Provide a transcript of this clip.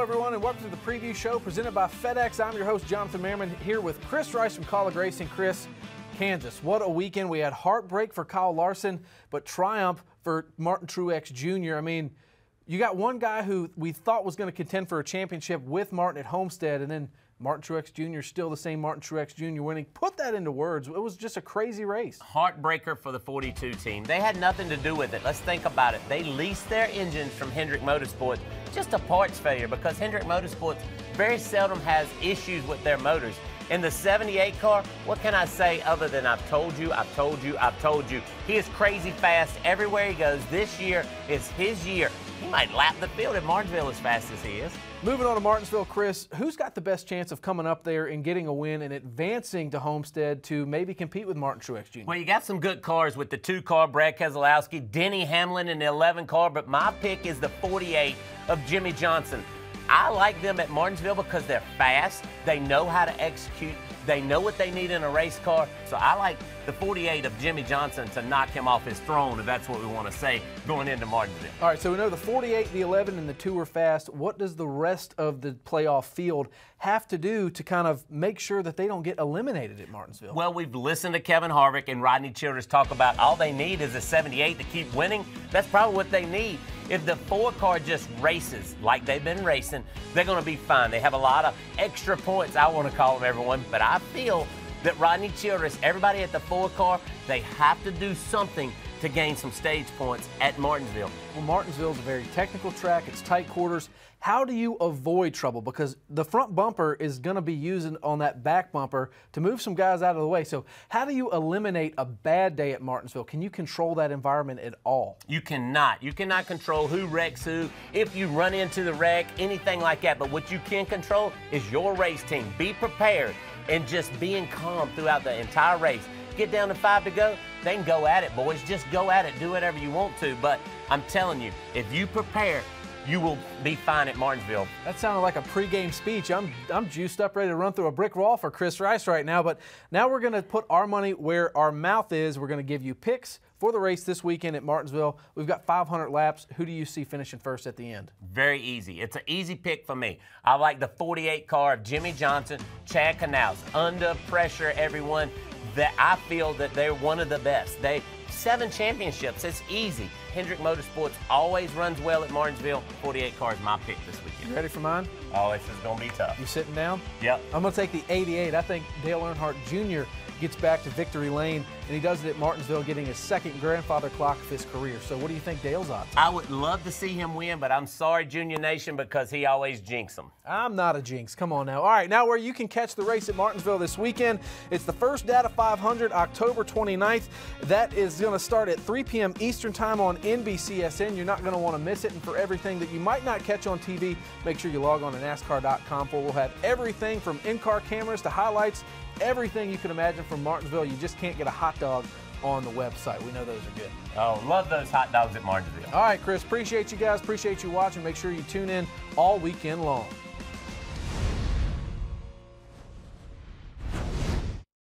Hello, everyone, and welcome to the preview show presented by FedEx. I'm your host, Jonathan Merryman, here with Chris Rice from College Racing. Chris, Kansas, what a weekend. We had heartbreak for Kyle Larson, but triumph for Martin Truex Jr. I mean, you got one guy who we thought was going to contend for a championship with Martin at Homestead, and then Martin Truex Jr. still the same Martin Truex Jr. winning. Put that into words. It was just a crazy race. Heartbreaker for the 42 team. They had nothing to do with it. Let's think about it. They leased their engines from Hendrick Motorsports. Just a parts failure because Hendrick Motorsports very seldom has issues with their motors. In the 78 car, what can I say other than I've told you, I've told you, I've told you. He is crazy fast everywhere he goes. This year is his year. He might lap the field at Martinsville as fast as he is. Moving on to Martinsville, Chris, who's got the best chance of coming up there and getting a win and advancing to Homestead to maybe compete with Martin Truex Jr.? Well, you got some good cars with the 2-car, Brad Keselowski, Denny Hamlin in the 11 car, but my pick is the 48 of Jimmy Johnson. I like them at Martinsville because they're fast, they know how to execute, they know what they need in a race car. So I like the 48 of Jimmy Johnson to knock him off his throne, if that's what we want to say, going into Martinsville. All right, so we know the 48, the 11, and the 2 are fast. What does the rest of the playoff field have to do to kind of make sure that they don't get eliminated at Martinsville? Well, we've listened to Kevin Harvick and Rodney Childers talk about all they need is a 78 to keep winning. That's probably what they need. If the 4-car just races like they've been racing, they're going to be fine. They have a lot of extra points, I want to call them, everyone, but I feel that Rodney Childers, everybody at the 4-car, they have to do something to gain some stage points at Martinsville. Well, Martinsville is a very technical track. It's tight quarters. How do you avoid trouble? Because the front bumper is going to be using on that back bumper to move some guys out of the way. So how do you eliminate a bad day at Martinsville? Can you control that environment at all? You cannot. You cannot control who wrecks who, if you run into the wreck, anything like that. But what you can control is your race team. Be prepared and just being calm throughout the entire race. Get down to 5 to go, they can go at it, boys. Just go at it. Do whatever you want to. But I'm telling you, if you prepare, you will be fine at Martinsville. That sounded like a pregame speech. I'm juiced up, ready to run through a brick wall for Chris Rice right now. But now we're going to put our money where our mouth is. We're going to give you picks for the race this weekend at Martinsville. We've got 500 laps. Who do you see finishing first at the end? Very easy. It's an easy pick for me. I like the 48 car of Jimmy Johnson, Chad Knaus. Under pressure, everyone. That I feel that they're one of the best. 7 championships. It's easy. Hendrick Motorsports always runs well at Martinsville. 48 car is my pick this weekend. You ready for mine? Oh, this is going to be tough. You sitting down? Yep. I'm going to take the 88. I think Dale Earnhardt Jr. gets back to victory lane, and he does it at Martinsville, getting his 2nd grandfather clock of his career. So what do you think Dale's odds? I would love to see him win, but I'm sorry, Junior Nation, because he always jinxes them. I'm not a jinx. Come on now. All right, now where you can catch the race at Martinsville this weekend. It's the First Data 500, October 29th. That is going to start at 3 p.m. Eastern Time on NBCSN. You're not going to want to miss it. And for everything that you might not catch on TV, make sure you log on to NASCAR.com, for we'll have everything from in-car cameras to highlights, everything you can imagine from Martinsville. You just can't get a hot dog on the website. We know those are good. Oh, love those hot dogs at Martinsville. All right, Chris, appreciate you guys. Appreciate you watching. Make sure you tune in all weekend long.